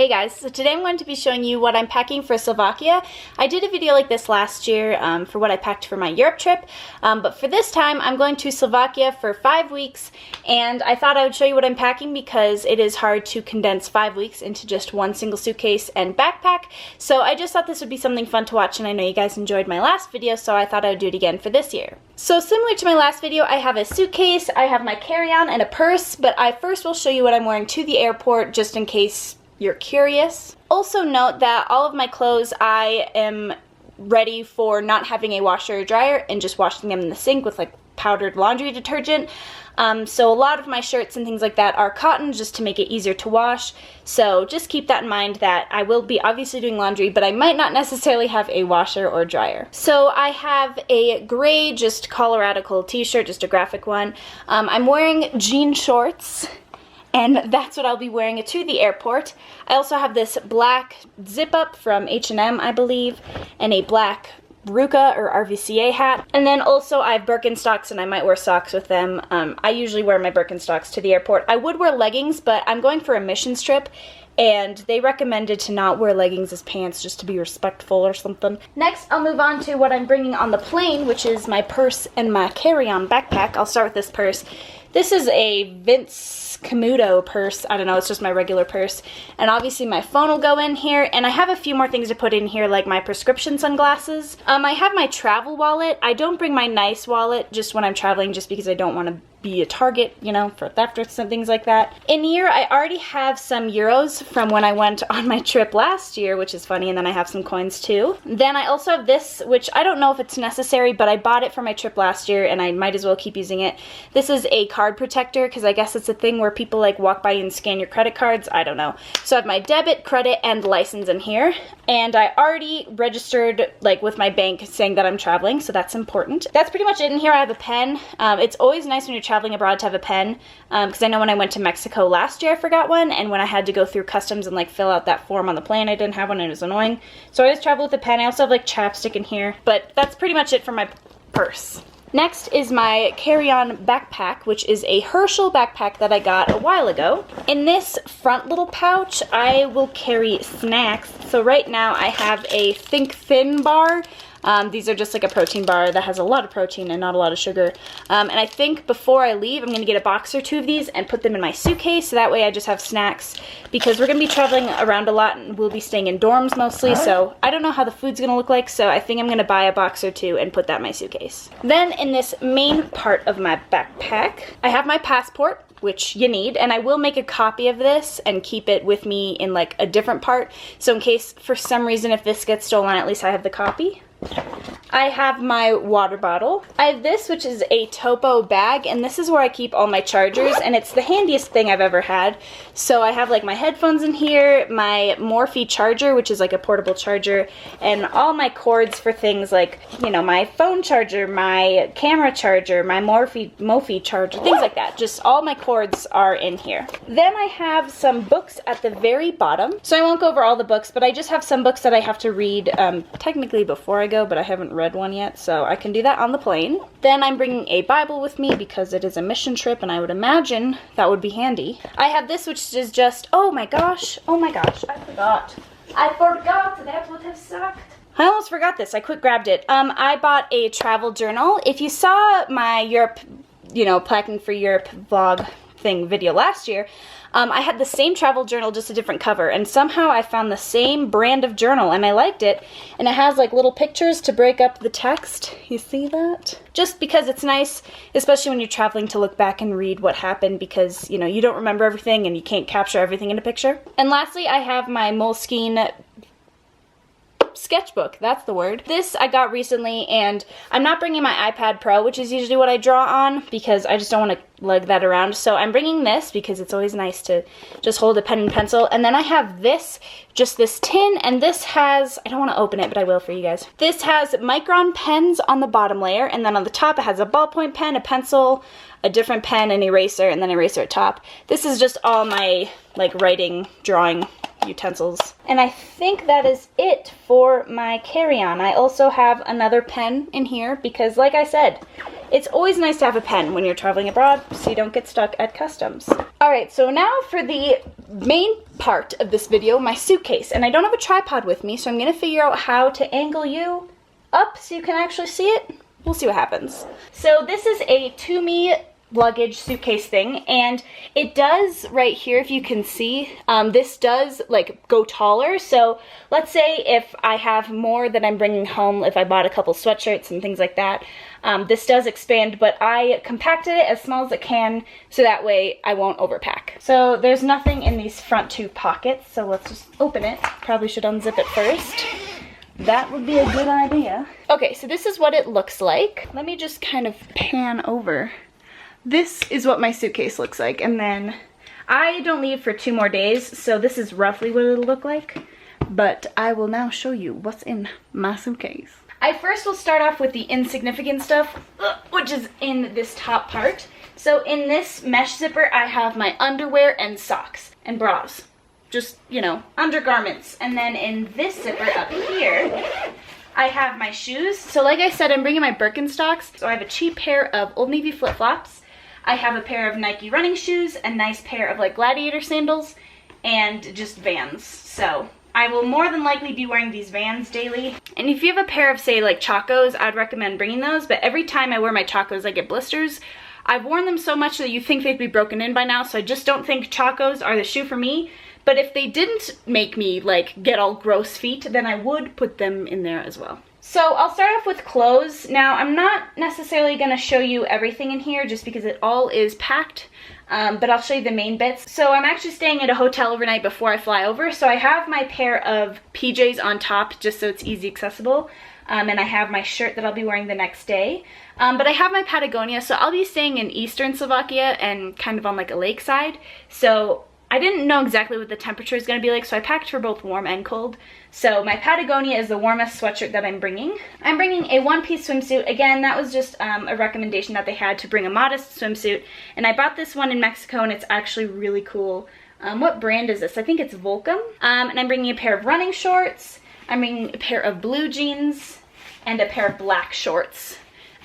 Hey guys, so today I'm going to be showing you what I'm packing for Slovakia. I did a video like this last year for what I packed for my Europe trip, but for this time I'm going to Slovakia for 5 weeks, and I thought I would show you what I'm packing because it is hard to condense 5 weeks into just one single suitcase and backpack, so I just thought this would be something fun to watch, and I know you guys enjoyed my last video, so I thought I would do it again for this year. So similar to my last video, I have a suitcase, I have my carry-on, and a purse, but I first will show you what I'm wearing to the airport just in case you're curious. Also note that all of my clothes I am ready for not having a washer or dryer and just washing them in the sink with like powdered laundry detergent. So a lot of my shirts and things like that are cotton just to make it easier to wash. So just keep that in mind that I will be obviously doing laundry, but I might not necessarily have a washer or dryer. So I have a gray just Colorado Cold t-shirt, just a graphic one. I'm wearing jean shorts, and that's what I'll be wearing to the airport. I also have this black zip-up from H&M, I believe, and a black Ericka or RVCA hat. And then also I have Birkenstocks, and I might wear socks with them. I usually wear my Birkenstocks to the airport. I would wear leggings, but I'm going for a missions trip, and they recommended to not wear leggings as pants just to be respectful or something. Next, I'll move on to what I'm bringing on the plane, which is my purse and my carry-on backpack. I'll start with this purse. This is a Vince Camuto purse. I don't know, it's just my regular purse. And obviously my phone will go in here, and I have a few more things to put in here, like my prescription sunglasses. I have my travel wallet. I don't bring my nice wallet just when I'm traveling, just because I don't want to be a target, you know, for theft or some things like that. In here, I already have some euros from when I went on my trip last year, which is funny, and then I have some coins too. Then I also have this, which I don't know if it's necessary, but I bought it for my trip last year, and I might as well keep using it. This is a card protector, because I guess it's a thing where people like walk by and scan your credit cards. I don't know. So I have my debit, credit, and license in here, and I already registered like with my bank saying that I'm traveling, so that's important. That's pretty much it in here. I have a pen. It's always nice when you're traveling abroad to have a pen, because I know when I went to Mexico last year I forgot one, and when I had to go through customs and like fill out that form on the plane I didn't have one, and it was annoying. So I always travel with a pen. I also have like chapstick in here, but that's pretty much it for my purse. Next is my carry-on backpack, which is a Herschel backpack that I got a while ago. In this front little pouch, I will carry snacks. So right now I have a Think Thin bar. These are just like a protein bar that has a lot of protein and not a lot of sugar. And I think before I leave, I'm going to get a box or two of these and put them in my suitcase, so that way I just have snacks, because we're going to be traveling around a lot and we'll be staying in dorms mostly, so I don't know how the food's going to look like, so I think I'm going to buy a box or two and put that in my suitcase. Then in this main part of my backpack, I have my passport, which you need, and I will make a copy of this and keep it with me in like a different part, so in case for some reason if this gets stolen, at least I have the copy. I have my water bottle. I have this, which is a Topo bag, and this is where I keep all my chargers, and it's the handiest thing I've ever had. So I have like my headphones in here, my Morphe charger, which is like a portable charger, and all my cords for things like, you know, my phone charger, my camera charger, my Morphe charger, things like that. Just all my cords are in here. Then I have some books at the very bottom. So I won't go over all the books, but I just have some books that I have to read technically before I go, but I haven't read one yet, so I can do that on the plane. Then I'm bringing a Bible with me because it is a mission trip, and I would imagine that would be handy. I have this, which is just, oh my gosh, I forgot. That would have sucked. I almost forgot this. I quick grabbed it. I bought a travel journal. If you saw my Europe, you know, packing for Europe vlog thing video last year, I had the same travel journal, just a different cover, and somehow I found the same brand of journal and I liked it, and it has like little pictures to break up the text. You see that? Just because it's nice, especially when you're traveling, to look back and read what happened, because, you know, you don't remember everything and you can't capture everything in a picture. And lastly, I have my Moleskine sketchbook, that's the word. This I got recently, and I'm not bringing my iPad Pro, which is usually what I draw on, because I just don't want to lug that around. So I'm bringing this because it's always nice to just hold a pen and pencil. And then I have this, just this tin, and this has, I don't want to open it, but I will for you guys. This has Micron pens on the bottom layer, and then on the top it has a ballpoint pen, a pencil, a different pen, an eraser, and then an eraser at top. This is just all my like writing, drawing utensils. And I think that is it for my carry-on. I also have another pen in here because, like I said, It's always nice to have a pen when you're traveling abroad so you don't get stuck at customs. Alright, so now for the main part of this video, my suitcase. And I don't have a tripod with me, so I'm going to figure out how to angle you up so you can actually see it. We'll see what happens. So this is a To-Me luggage suitcase thing, and it does right here, if you can see, this does like go taller. So let's say if I have more that I'm bringing home, if I bought a couple sweatshirts and things like that, this does expand, but I compacted it as small as it can so that way I won't overpack. So there's nothing in these front two pockets, so let's just open it. Probably should unzip it first. That would be a good idea. Okay, so this is what it looks like. Let me just kind of pan over. This is what my suitcase looks like, and then I don't leave for 2 more days, so this is roughly what it'll look like, but I will now show you what's in my suitcase. I first will start off with the insignificant stuff, which is in this top part. So in this mesh zipper, I have my underwear and socks and bras. Just, you know, undergarments. And then in this zipper up here, I have my shoes. So like I said, I'm bringing my Birkenstocks. So I have a cheap pair of Old Navy flip-flops. I have a pair of Nike running shoes, a nice pair of like Gladiator sandals, and just Vans. So I will more than likely be wearing these Vans daily. And if you have a pair of, say, like Chacos, I'd recommend bringing those. But every time I wear my Chacos, I get blisters. I've worn them so much that you think they'd be broken in by now, so I just don't think Chacos are the shoe for me. But if they didn't make me like get all gross feet, then I would put them in there as well. So I'll start off with clothes. Now I'm not necessarily going to show you everything in here just because it all is packed, but I'll show you the main bits. So I'm actually staying at a hotel overnight before I fly over, so I have my pair of PJs on top just so it's easy accessible, and I have my shirt that I'll be wearing the next day. But I have my Patagonia, so I'll be staying in eastern Slovakia and kind of on like a lakeside, so I didn't know exactly what the temperature is going to be like, so I packed for both warm and cold. So my Patagonia is the warmest sweatshirt that I'm bringing. I'm bringing a one-piece swimsuit. Again, that was just a recommendation that they had to bring a modest swimsuit. And I bought this one in Mexico, and it's actually really cool. What brand is this? I think it's Volcom. And I'm bringing a pair of running shorts. I'm bringing a pair of blue jeans and a pair of black shorts.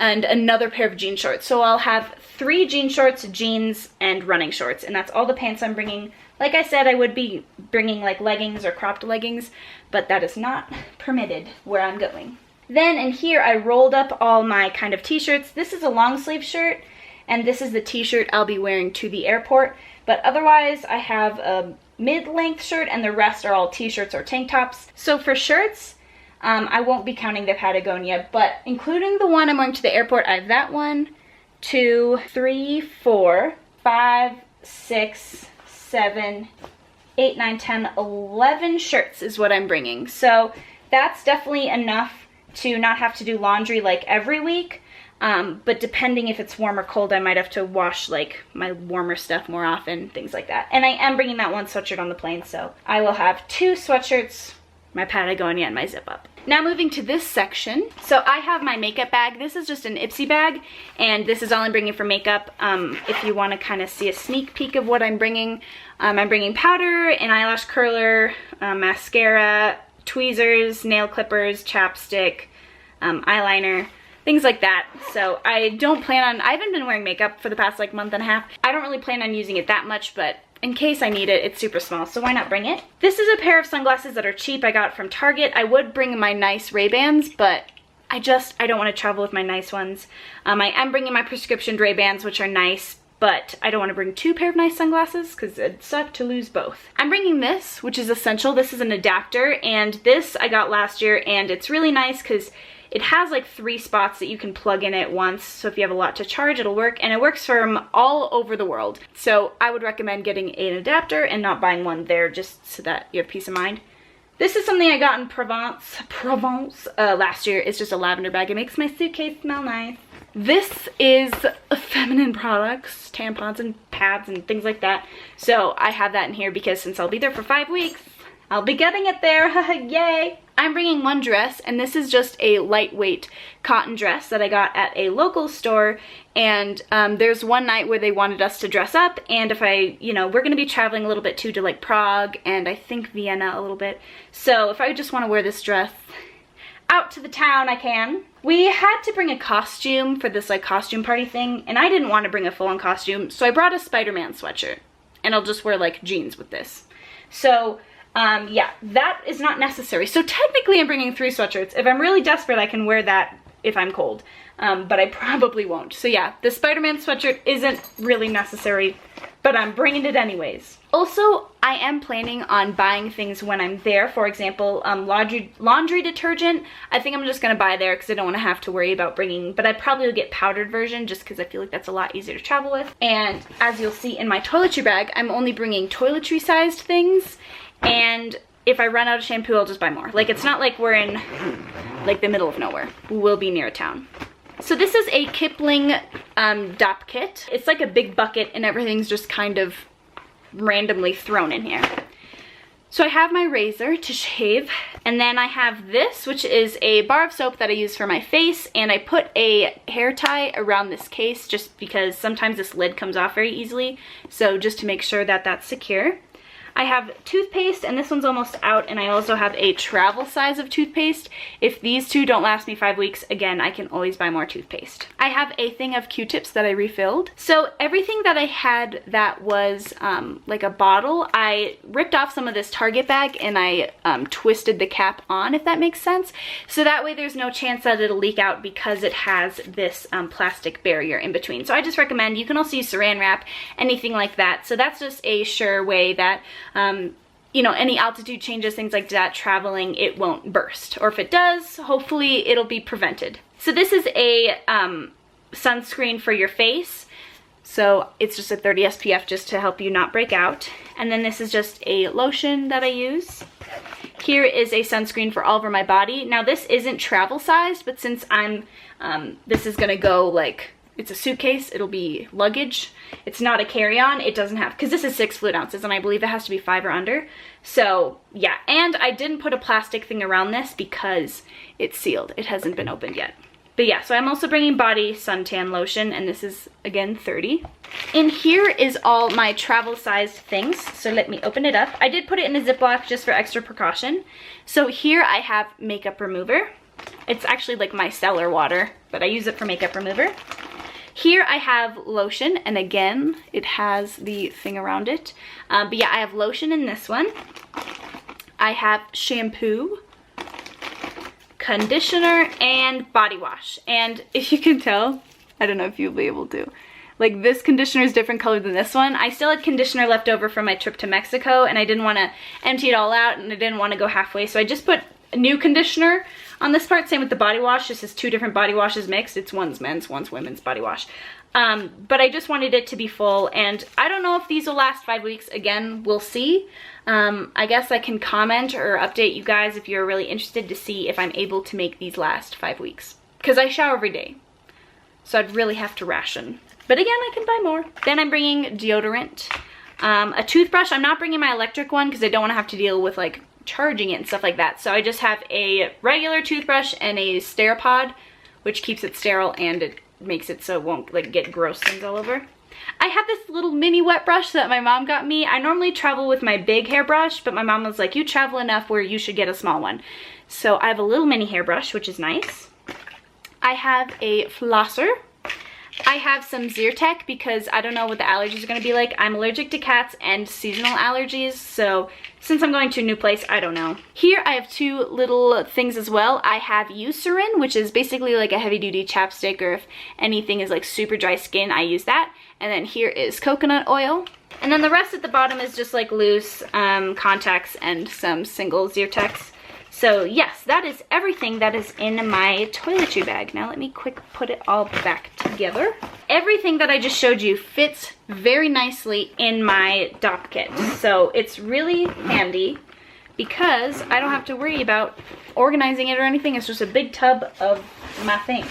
And another pair of jean shorts. So I'll have 3 jean shorts, jeans, and running shorts. And that's all the pants I'm bringing. Like I said, I would be bringing like leggings or cropped leggings, but that is not permitted where I'm going. Then in here, I rolled up all my kind of t-shirts. This is a long sleeve shirt, and this is the t-shirt I'll be wearing to the airport. But otherwise, I have a mid-length shirt, and the rest are all t-shirts or tank tops. So for shirts, I won't be counting the Patagonia, but including the one I'm wearing to the airport, I have that 1, 2, 3, 4, 5, 6, 7, 8, 9, 10, 11 shirts is what I'm bringing. So that's definitely enough to not have to do laundry like every week. But depending if it's warm or cold, I might have to wash like my warmer stuff more often, things like that. And I am bringing that one sweatshirt on the plane, so I will have 2 sweatshirts, my Patagonia, and my zip up. Now moving to this section. So I have my makeup bag. This is just an Ipsy bag, and this is all I'm bringing for makeup. If you want to kind of see a sneak peek of what I'm bringing powder, an eyelash curler, mascara, tweezers, nail clippers, chapstick, eyeliner, things like that. So I haven't been wearing makeup for the past like month and a half. I don't really plan on using it that much, but in case I need it, it's super small, so why not bring it? This is a pair of sunglasses that are cheap. I got from Target. I would bring my nice Ray-Bans, but I don't want to travel with my nice ones. I am bringing my prescription Ray-Bans, which are nice, but I don't want to bring 2 pair of nice sunglasses because it'd suck to lose both. I'm bringing this, which is essential. This is an adapter, and this I got last year, and it's really nice because it has like 3 spots that you can plug in at once, so if you have a lot to charge, it'll work, and it works from all over the world. So I would recommend getting an adapter and not buying one there, just so that you have peace of mind. This is something I got in Provence last year. It's just a lavender bag. It makes my suitcase smell nice. This is feminine products, tampons and pads and things like that. So I have that in here because since I'll be there for 5 weeks, I'll be getting it there. Yay! I'm bringing one dress, and this is just a lightweight cotton dress that I got at a local store, and there's one night where they wanted us to dress up, and if we're going to be traveling a little bit too, to like Prague and I think Vienna a little bit, so if I just want to wear this dress, out to the town I can. We had to bring a costume for this like costume party thing, and I didn't want to bring a full-on costume, so I brought a Spider-Man sweatshirt, and I'll just wear like jeans with this. So yeah, that is not necessary. So technically I'm bringing 3 sweatshirts. If I'm really desperate, I can wear that if I'm cold, but I probably won't. So yeah, the Spider-Man sweatshirt isn't really necessary, but I'm bringing it anyways. Also, I am planning on buying things when I'm there. For example, laundry detergent. I think I'm just gonna buy there because I don't want to have to worry about bringing, but I probably will get powdered version just because I feel like that's a lot easier to travel with. And as you'll see in my toiletry bag, I'm only bringing toiletry sized things, and if I run out of shampoo, I'll just buy more. Like, it's not like we're in like the middle of nowhere. We'll be near a town. So this is a Kipling DOP kit. It's like a big bucket and everything's just kind of randomly thrown in here. So I have my razor to shave, and then I have this, which is a bar of soap that I use for my face, and I put a hair tie around this case just because sometimes this lid comes off very easily, so just to make sure that that's secure. I have toothpaste, and this one's almost out, and I also have a travel size of toothpaste. If these 2 don't last me 5 weeks, again, I can always buy more toothpaste. I have a thing of Q-tips that I refilled. So everything that I had that was like a bottle, I ripped off some of this Target bag and I twisted the cap on, if that makes sense. So that way there's no chance that it'll leak out because it has this plastic barrier in between. So I just recommend, you can also use saran wrap, anything like that. So that's just a sure way that you know, any altitude changes, things like that, traveling, it won't burst. Or if it does, hopefully it'll be prevented. So this is a sunscreen for your face. So it's just a 30 SPF just to help you not break out. And then this is just a lotion that I use. Here is a sunscreen for all over my body. Now this isn't travel sized, but since I'm, this is gonna go like, it's a suitcase, it'll be luggage. It's not a carry-on, it doesn't have, because this is 6 fluid ounces and I believe it has to be 5 or under. So yeah, and I didn't put a plastic thing around this because it's sealed. It hasn't been opened yet. But yeah, so I'm also bringing body suntan lotion, and this is again 30. In here is all my travel sized things, so let me open it up. I did put it in a Ziploc just for extra precaution. So here I have makeup remover. It's actually like micellar water, but I use it for makeup remover. Here I have lotion, and again, it has the thing around it. But yeah, I have lotion in this one. I have shampoo, conditioner, and body wash. And if you can tell, I don't know if you'll be able to, like this conditioner is different color than this one. I still had conditioner left over from my trip to Mexico, and I didn't want to empty it all out, and I didn't want to go halfway, so I just put new conditioner on this part. Same with the body wash. This is 2 different body washes mixed. It's one's men's, one's women's body wash. But I just wanted it to be full, and I don't know if these will last 5 weeks. Again, we'll see. I guess I can comment or update you guys if you're really interested to see if I'm able to make these last 5 weeks. Because I shower every day, so I'd really have to ration. But again, I can buy more. Then I'm bringing deodorant, a toothbrush. I'm not bringing my electric one because I don't want to have to deal with like charging it and stuff like that. So I just have a regular toothbrush and a Steripod, which keeps it sterile and it makes it so it won't like get gross things all over. I have this little mini wet brush that my mom got me. I normally travel with my big hairbrush, but my mom was like, you travel enough where you should get a small one. So I have a little mini hairbrush, which is nice. I have a flosser. I have some Zyrtec because I don't know what the allergies are going to be like. I'm allergic to cats and seasonal allergies, so since I'm going to a new place, I don't know. Here I have 2 little things as well. I have Eucerin, which is basically like a heavy-duty chapstick, or if anything is like super dry skin, I use that. And then here is coconut oil. And then the rest at the bottom is just like loose contacts and some single Zyrtecs. So yes, that is everything that is in my toiletry bag. Now let me quick put it all back together. Everything that I just showed you fits very nicely in my DOP kit. So it's really handy because I don't have to worry about organizing it or anything. It's just a big tub of my things.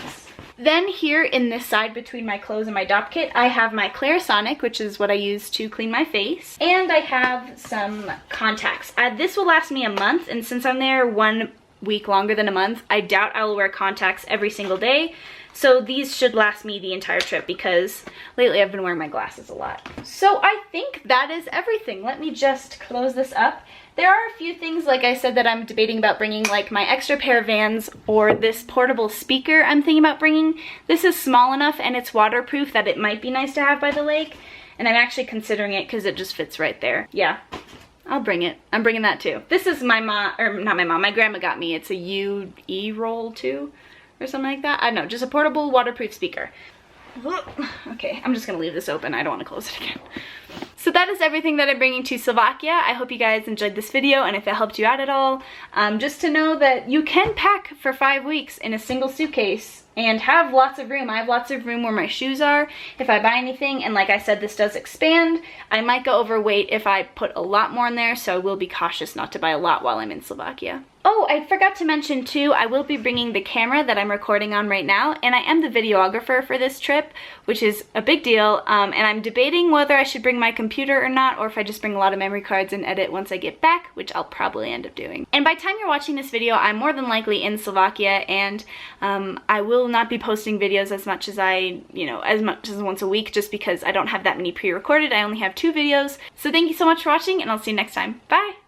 Then here in this side between my clothes and my DOP kit, I have my Clarisonic, which is what I use to clean my face. And I have some contacts. This will last me a month, and since I'm there 1 week longer than a month, I doubt I will wear contacts every single day. So these should last me the entire trip because lately I've been wearing my glasses a lot. So I think that is everything. Let me just close this up. There are a few things, like I said, that I'm debating about bringing, like my extra pair of Vans or this portable speaker I'm thinking about bringing. This is small enough and it's waterproof that it might be nice to have by the lake. And I'm actually considering it because it just fits right there. Yeah, I'll bring it. I'm bringing that too. This is my mom, or not my mom, my grandma got me. It's a UE roll too, or something like that. I don't know, just a portable waterproof speaker. Okay, I'm just gonna leave this open. I don't want to close it again. So that is everything that I'm bringing to Slovakia. I hope you guys enjoyed this video, and if it helped you out at all, just to know that you can pack for 5 weeks in a single suitcase and have lots of room. I have lots of room where my shoes are if I buy anything, and like I said, this does expand. I might go overweight if I put a lot more in there, so I will be cautious not to buy a lot while I'm in Slovakia. Oh, I forgot to mention too, I will be bringing the camera that I'm recording on right now, and I am the videographer for this trip, which is a big deal, and I'm debating whether I should bring my computer or not, or if I just bring a lot of memory cards and edit once I get back, which I'll probably end up doing. And by the time you're watching this video, I'm more than likely in Slovakia, and I will not be posting videos as much as as much as once a week, just because I don't have that many pre-recorded. I only have 2 videos. So thank you so much for watching, and I'll see you next time. Bye!